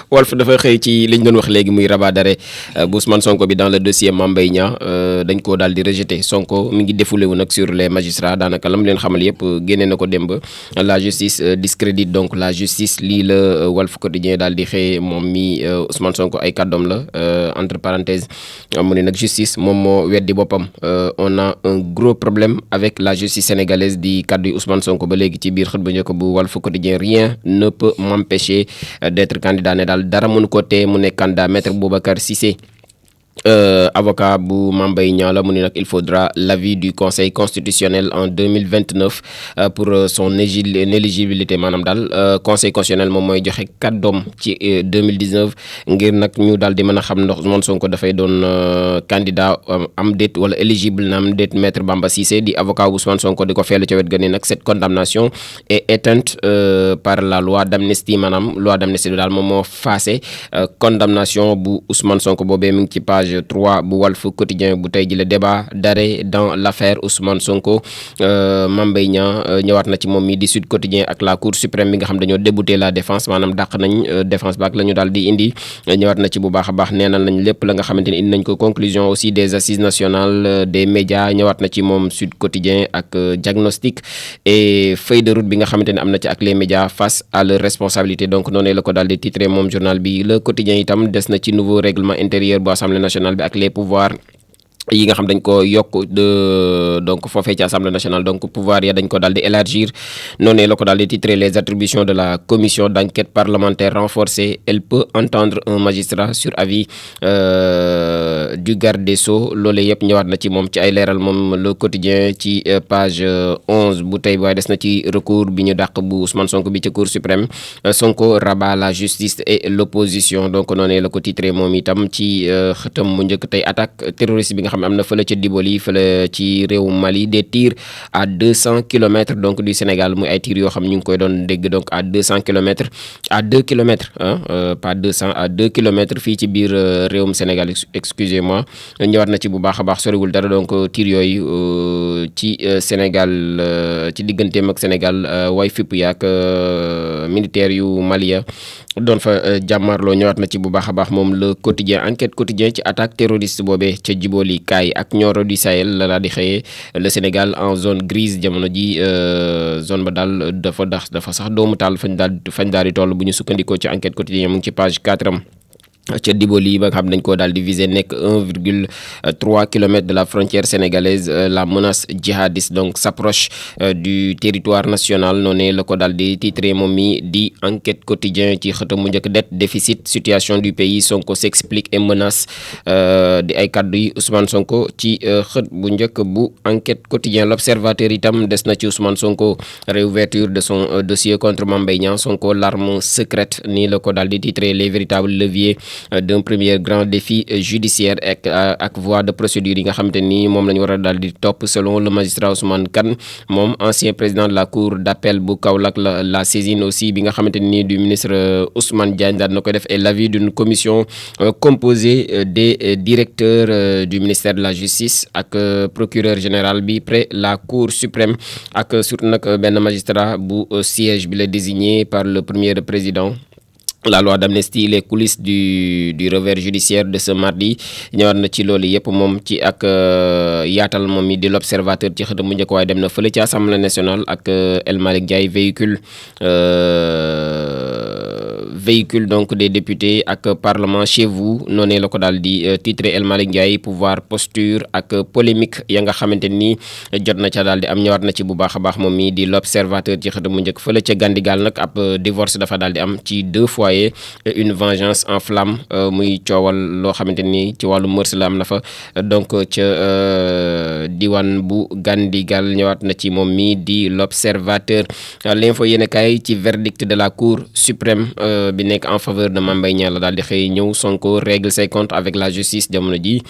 Walf dafa xëy ci li ñu doon wax léegi muy rabat d'arrêt bu Ousmane Sonko bi dans le dossier Mame Mbaye Niang dañ koo daal di rejeté Sonko mi ngi défoulé wu nag sur les magistrats daanaka lam leen xamal yëpp génne na ko démb la justice discrédite donc la justice lii la Walf Quotidien daal di xëy moom mi Ousmane Sonko ay kàddoom la entre parenthèses mu ne nag justice moom moo weddi boppam on a un gros problème avec la justice sénégalaise di kàddu yi Ousmane Sonko ba léegi ci biir xët bu njëkk bu Walf Quotidien rien ne peut m'empêcher d'être candidat ne daal dara mënu ko tee mu nekk candidat maître Boubacar Cissé avocat bu Mame Mbaye Niang la mu ne nag il faudra l'avis du conseil constitutionnel en 2029 pour son éligibilité maanaam daal conseil constitutionnel moom mooy joxe kàddoom ci 2019 ngir nag ñu daal di mën a xam ndax Ousmane Sonko dafay doon candidat am déet wala éligible na am déet maître Bamba Cissé di avocat bu Ousmane Sonko di ko feelu ca wet ga ne nag cette condamnation est éteinte par la loi d'amnistie maanaam loi d'amnistie bi daal moom moo faase condamnation bu Ousmane Sonko boobee mi ngi ci page 3 bu Walf Quotidien bu tey ji le débat d'arrêt dans l'affaire Ousmane Sonko Mame Mbaye Niang ñëwaat na ci moom mi di Sud Quotidien ak la Cour suprême bi nga xam dañoo débouté la défense maanaam dàq nañ défense ba ak la ñu daal di indi ñëwaat na ci bu baax a baax neenal nañ lépp la nga xamante ni indi nañ ko conclusion aussi des assises nationales des médias ñëwaat na ci moom Sud Quotidien ak diagnostic et feuille de route bi nga xamante ni am na ci ak les médias face à leur responsabilité donc noonu la ko daal di titré moom journal bi Le Quotidien itam des na ci nouveau règlement intérieur bu Assemblée nationale bi ak les pouvoirs yi nga xam dañ ko yokk donc foofee ci assemblée nationale donc pouvoir ya dañ ko daal di élargir noonu la ko daal di titrer les attributions de la commission d'enquête parlementaire renforcée elle peut entendre un magistrat sur avis du garde des Sceaux loolee yëpp ñëwaat na ci moom ci ay leeral moom le quotidien ci page 11 bu tey waaye des na ci recours bi ñu dàq bu Ousmane Sonko bi ci cour suprême Sonko rabat la justice et l'opposition donc noonu la ko titrer moom itam ci xëtam mu njëkk tey attaque terroriste bi nga xam am na fële ca Diboli fële ci réew Mali des tirs à 200 kilomètres donc du Sénégal muy ay tirs yoo xam ñu ngi koy doon dégg donc à 200 kilomètres à 2 kilomètres pas 200 à 2 kilomètres fii ci biir réewum Sénégal excusez-moi ñëwaat na ci bu baax a baax soriwul dara donc tirs yooyu ci Sénégal ci digganteem ak Sénégal way fipp yaak militaire yu Mali ya doon fa jàmmarloo ñëwaat na ci bu baax a baax moom le quotidien enquête quotidien ci attaque terroriste boobee ca Djiboli kaay ak Nioro du Sahel la daal di xëyee le Sénégal en zone grise jamono ji zone ba daal dafa sax doomu taal fañ daal di toll bu ñu sukkandikoo ci enquête quotidien mu ngi ci page 4 am ca Diboli ba nga xam dañ koo daal di viser nekk 1,3 kilomètre de la frontière sénégalaise la menace djihadiste donc s'approche du territoire national noonu la ko daal di titré moom mi di enquête quotidien ci xëtam mu njëkk dette déficit situation du pays Sonko s'explique et menace di ay kaddu yi Ousmane Sonko ci xët bu njëkk bu enquête quotidien l'observateur itam des na ci Ousmane Sonko réouverture de son dossier contre Mame Mbaye Niang Sonko l'arme secrète nii la ko daal di titré les véritables leviers d'un premier grand défi judiciaire ak voie de procédure yi nga xamante ni moom la ñu war a daal di topp selon le magistrat Ousmane Kane moom ancien président de la cour d'appel bu Kaolack la saisine aussi bi nga xamante ni du ministre Ousmane Diagne daal na koy def et l'avis d'une commission composée des directeurs du ministère de la justice ak procureur général bi près la cour suprême ak surtout nag benn magistrat bu siège bi la désigné par le premier président. La loi d'amnistie les coulisses du revers judiciaire de ce mardi ñëwaat na ci loolu yëpp moom ci ak yaatal moom mi di l'observateur ci xëtam mu njëkk waaye dem na fële ci assemblée nationale ak El Malick Ndiaye véhicule donc des députés ak parlement chez vous noonu la ko daal di titré El Malick Ndiaye pouvoir posture ak polémique ya nga xamante ni jot na ca daal di am ñëwaat na ci bu baax a baax moom mi di l'observateur ci xëtam mu njëkk fële ca Gandigal nag ab divorce dafa daal di am ci 2 foyers une vengeance en flamme muy coowal loo xamante ni ci wàllu mërs la am na fa donc ca diwaan bu Gandigal ñëwaat na ci moom mi di l'observateur l'info yéen kaay ci verdict de la cour suprême bi nekk en faveur de Mame Mbaye Niang la daal di xëy ñëw Sonko règle ses comptes avec la justice jamono ji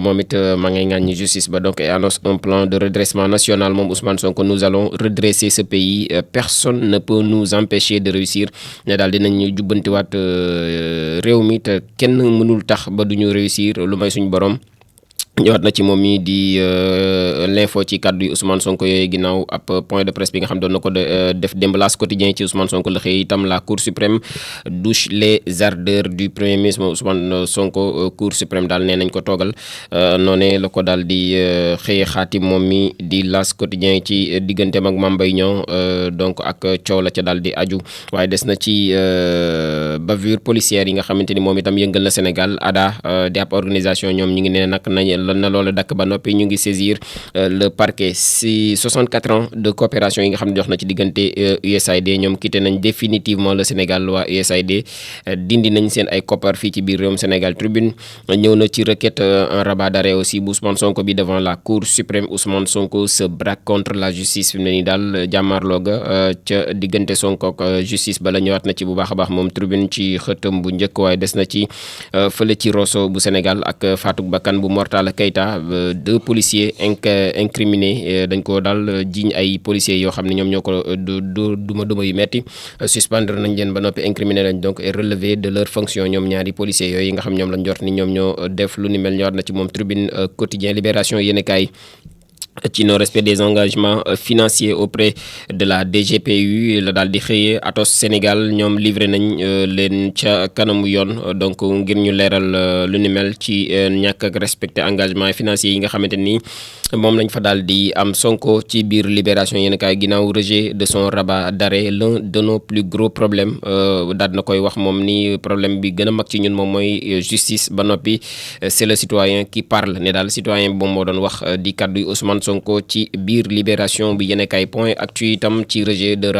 moom it ma ngay ŋàññi justice ba donc et annonce un plan de redressement national moom Ousmane Sonko nous allons redresser ce pays personne ne peut nous empêcher de réussir ne daal dinañ jubbantiwaat réew mi te kenn mënul tax ba duñu réussir lu may suñu borom ñëwaat na ci moom mi di l'info ci kàddu yi Ousmane Sonko yooyu ginnaaw ab point de presse bi nga xam doon na ko def démb L'As quotidien ci Ousmane Sonko la xëy itam la Cour suprême douche les ardeurs du premier ministre Ousmane Sonko Cour suprême daal nee nañ ko toogal noonee la ko daal di xëyee xaati moom mi di L'As quotidien ci digganteem ak Mame Mbaye Niang donc ak coow la ca daal di aju waaye des na ci bavure policière yi nga xamante ni moom itam yëngal na Sénégal ADHA di ab organisation ñoom ñu ngi ne nag na loolu dakk ba noppi ñu ngi saisir le parquet si 64 ans de coopération yi nga xam ne jox na ci diggante USAID ñoom quitté nañ définitivement le Sénégal waa USAID dindi nañ seen ay koppar fii ci biir réewum Sénégal Tribune ñëw na ci requête en rabat d'arrêt aussi bu Ousmane Sonko bi devant la Cour suprême Ousmane Sonko se braque contre la justice fi mu ne nii daal jàmmaarloo ga ca diggante Sonko ak justice bala ñëwaat na ci bu baax a baax moom Tribune ci xëtam bu njëkk waaye des na ci fële ci Rosso bu Sénégal ak faatuk bakkan bu Mortala Keita deux policiers incriminés dañ ko daal jiiñ ay policiers yoo xam ne ñoom ñoo ko duma yu metti suspendre nañ leen ba noppi incriminé lañ donc et relevé de leur fonction ñoom ñaari policiers yooyu nga xam ñoom lañ jort ni ñoom ñoo def lu ni mel ñëwaat na ci moom Tribune quotidien Libération yéenekaay ci non respect des engagements financiers auprès de la DGPU la daal di xëyee Atos Sénégal ñoom livré nañ leen ca kanamu yoon donc ngir ñu leeral lu ni mel ci ñàkk ak respecté engagement financiers yi nga xamante ni moom lañ fa daal di am. Sonko ci biir Libération yéen kaay ginnaaw rejet de son rabat d'arrêt l'un de nos plus gros problèmes daal na koy wax moom ni problème bi gën a mag ci ñun moom mooy justice ba noppi c'est le citoyen qui parle ne daal citoyen bi moom moo doon wax di kaddu Ousmane Sonko ci biir Libération bi yéen kaay point actu itam ci rejet de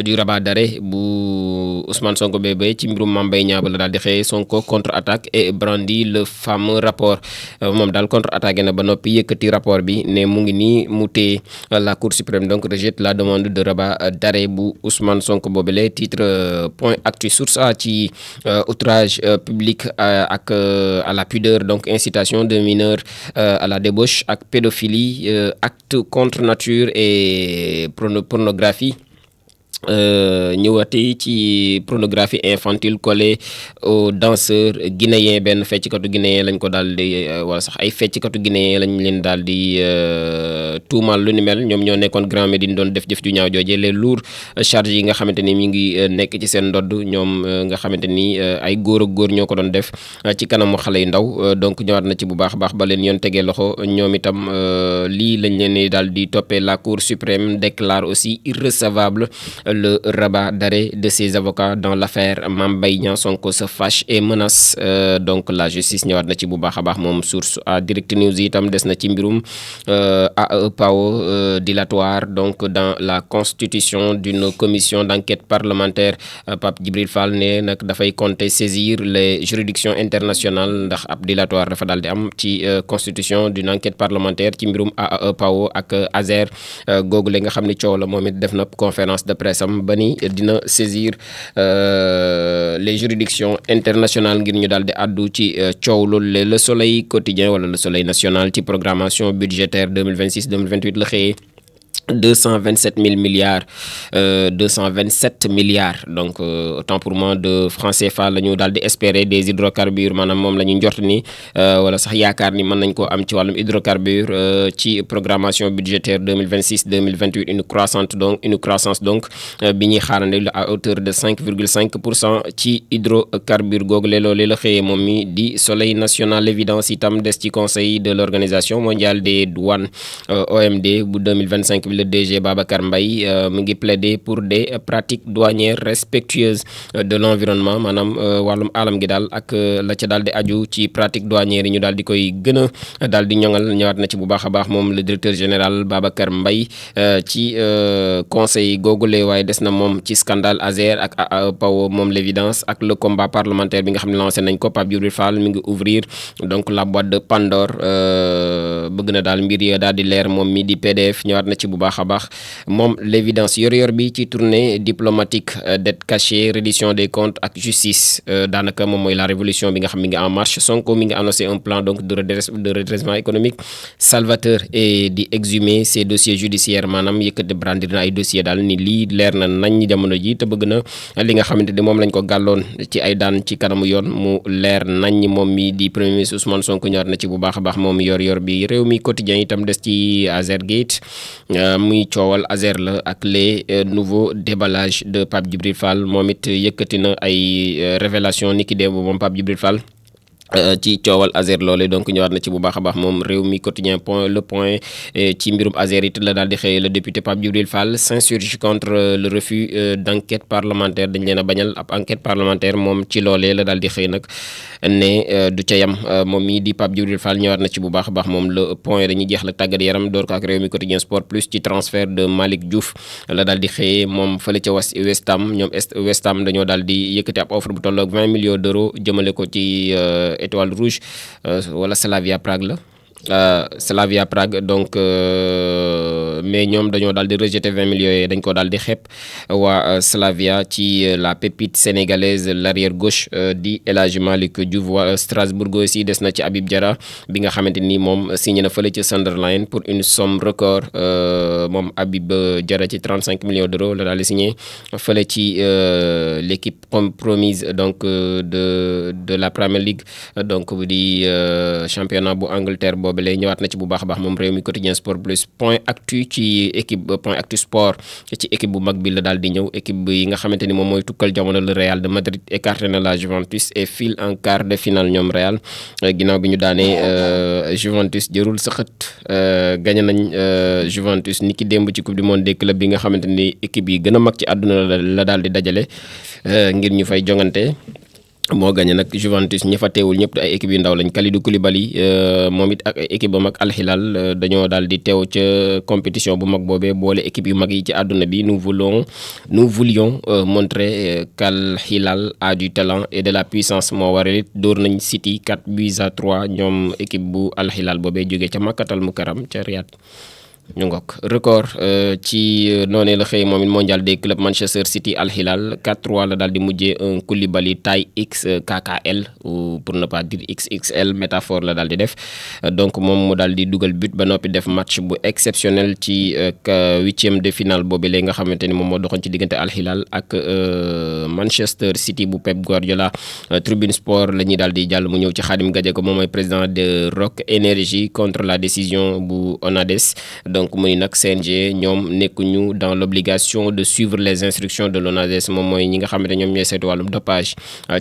du rabat d'arrêt bu Ousmane Sonko bébé ci mbirum Mame Mbaye Niang la daal di xëyee Sonko contre-attaque et brandit le fameux rapport moom daal contre-attaqué na ba noppi yëkkati rapport bi ne mu ngi nii mu téye la Cour suprême donc rejette la demande de rabat d'arrêt bu Ousmane Sonko boobule titre point actu source a ci outrage public ak à la pudeur donc incitation de mineurs à la débauche ak pédophilie acte contre nature et pornographie ñëwati ci pornographie infantile collée aux danseurs guinéens benn fecckatu guinéen lañ ko daal di wala sax ay fecckatu guinéen lañ leen daal di tuumal lu ni mel ñoom ñoo nekkoon Grand Médine doon def jëf ju ñaaw jooje les lourds charges yi nga xamante ni mi ngi nekk ci seen ndodd ñoom nga xamante ni ay góor ak góor ñoo ko doon def ci kanamu xale yu ndaw donc ñëwaat na ci bu baax a baax ba leen yoon tegee loxo ñoom itam lii lañ leen daal di toppee. La Cour suprême déclare aussi irrecevable le rabat d'arrêt de ses avocats dans l'affaire Mame Mbaye Niang. Sonko se fâche et menace donc la justice ñëwaat na ci bu baax a baax moom source à Direct News itam des na ci mbirum AEPAO dilatoire donc dans la constitution d'une commission d'enquête parlementaire. Pape Djibril Fall ne nag dafay compter saisir les juridictions internationales ndax ab dilatoire dafa daal di am ci constitution d'une enquête parlementaire ci mbirum AEPAO ak Azer googu la nga xam ni coow la moom it def na conférence de presse am ba ni dina saisir les juridictions internationales ngir ñu daal di àddu ci coow loolu le Soleil quotidien wala le Soleil national ci programmation budgétaire 2026-2028 la xëyee 227 000 milliards 227 milliards donc autant pour moi de francs CFA la ñu daal di espérer des hydrocarbures maanaam moom la ñu njort ni wala sax yaakaar ni mën nañ koo am ci wàllum hydrocarbures ci programmation budgétaire 2026-2028 une croissance donc bi ñuy xaarandi à hauteur de 5,5% ci hydrocarbures googu loolee la xëyee moom mi di Soleil national. L'évidence itam des ci conseil de l'organisation mondiale des douanes OMD bu 2025 le DG Babacar Mbaye mu ngi plaider pour des pratiques douanières respectueuses de l'environnement maanaam wàllum alam gi daal ak la ca daal di aju ci pratique douanière yi ñu daal di koy gën a daal di ñoŋal ñëwaat na ci bu baax a baax moom le directeur général Babacar Mbaye ci conseil googule waaye des na moom ci scandale Azer ak AEPAO moom l'évidence ak le combat parlementaire bi nga xam ne lancé nañ ko. Pape Djibril Fall mi ngi ouvrir donc la boîte de Pandore bëgg na daal mbir yi daal di leer moom mi di PDF ñëwaat na ci bu baax a baax moom l'évidence yor-yor bi ci tournée diplomatique dette cachée reddition des comptes ak justice daanaka moom mooy la révolution bi nga xam mi ngi en marche Sonko mi ngi annoncé un plan donc de redressement économique salvateur et di exhumer ces dossiers judiciaires maanaam yëkkati brandir na ay dossiers daal ni lii leer na nañ jamono ji te bëgg na li nga xamante ni moom lañ ko gàlloon ci ay daan ci kanamu yoon mu leer nañ moom mi di premier ministre Ousmane Sonko ñëwaat na ci bu baax a baax moom yor bi réew mi quotidien itam des ci Azergate muy coowal Azer la ak les nouveaux déballages de Pape Djibril Fall moom it yëkkati na ay révélation ni ki démb moom Pape Djibril Fall ci coowal Azer loole donc ñëwaat na ci bu baax a baax moom réew mi quotidien le point ci mbirum Azer it la daal di xëy le député Pape Djibril Fall s'insurge contre le refus d'enquête parlementaire dañ leen a bañal ab enquête parlementaire moom ci loolee la daal di xëy nag ne du ca yam moom mii di Pape Djibril Fall ñëwaat na ci bu baax a baax moom le point dañuy jeex la tàggat yaram door ko ak réew mi quotidien sport plus ci transfert de Malick Diouf la daal di xëyee moom fële ca West Ham ñoom West Ham dañoo daal di yëkkati ab offre bu tolloog 20 millions d'euros jëmale ko ci Étoile Rouge wala Slavia Prague la Slavia Prague donc mais ñoom dañoo daal di rejeter 20 millions yooyu dañ ko daal di xeeb waa Slavia ci la pépite sénégalaise l'arrière gauche di El Hadji Malick Diouf waa Strasbourg aussi des na ci Habib Diarra bi nga xamante ni moom signé na fële ci Sunderland pour une somme record moom Habib Diarra ci 35 millions d'euros la daal di signé fële ci l'équipe promise donc de la Premier League donc di championnat bu Angleterre boobu lay ñëwaat na ci bu baax a baax moom réew mi quotidien sport plus point actu ci équipe point actu sport ci équipe bu mag bi la daal di ñëw équipe bi nga xamante ni moom mooy tukkal jamono le Real de Madrid écarté na la Juventus et file en quart de finale ñoom Real ginnaaw bi ñu daanee Juventus jërul sëxët gagné nañ Juventus ni ki démb ci coupe du monde des clubs bi nga xamante ni équipe yi gën a mag ci àdduna la daal di dajale ngir ñu fay jongante moo gagné nag Juventus ña fa teewul ñëpp ay équipe yu ndaw lañ Kalidou Koulibaly moom it ak équipe ba mag Al Hilal dañoo daal di teew ca compétition bu mag boobee boole équipe yu mag yi ci àdduna bi nous voulions montrer qu'Al Hilal a du talent et de la puissance moo waral it dóor nañ City 4-3 ñoom équipe bu Al Hilal boobee jógee ca Makkatal Mukarram ca Riyad ñu ngok record ci noonee la xëy moom it mondial des clubs Manchester City Al Hilal 4-3 la daal di mujjee un Koulibaly taille XKKL ou pour ne pas dire XXL métaphore la daal di def donc moom mu daal di dugal but ba noppi def match bu exceptionnel ci huitième de finale boobu léegi nga xamante ni moom moo doxoon ci diggante Al Hilal ak Manchester City bu Pep Guardiola Tribune Sport la ñuy daal di jàll mu ñëw ci Khadim Gadiaga moom mooy président de Rock Énergie contre la décision bu ONADES donc mu ni nag CNG ñoom nekkuñu dans l'obligation de suivre les instructions de l'ONADES moom mooy ñi nga xamante ñoom ñooy saytu wàllum dopage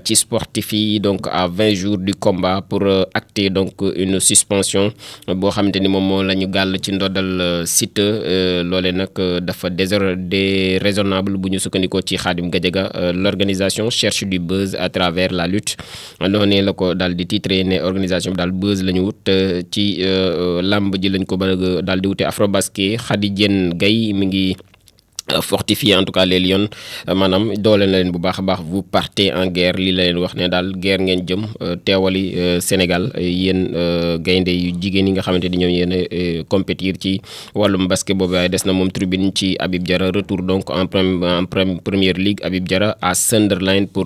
ci sportif yi donc à 20 jours du combat pour acter donc une suspension boo xamante ni moom moo la ñu gàll ci ndoddal Siteu loolee nag dafa déraisonnable bu ñu sukkandikoo ci Khadim Gadiaga l'organisation cherche du buzz à travers la lutte noonu la ko daal di titré ne organisation bi daal buzz la ñu wut ci lamb ji lañ ko bëgg daal di wute Afrobasket Khady Diène Gaye mi ngi fortifier en tout cas les Lions maanaam doole na leen bu baax a baax vous partez en guerre lii la leen wax ne daal guerre ngeen jëm teewali Sénégal yéen gaynde yu jigéen yi nga xamante ni ñoom yéen a compétir ci wàllum basket boobu waaye des na moom tribune ci Habib Diarra retour donc en première ligue Habib Diarra à Sunderland pour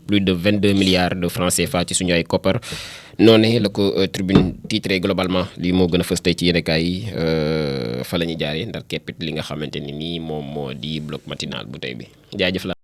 plus de 22 milliards de francs CFA ci suñu ay koppar noonu la ko tribune titré globalement lii moo gën a fës tey ci yéenekaay yi fa la ñuy jaaree ndar keppit li nga xamante ni nii moom moo di bloc matinal bu tey bi jaajëf la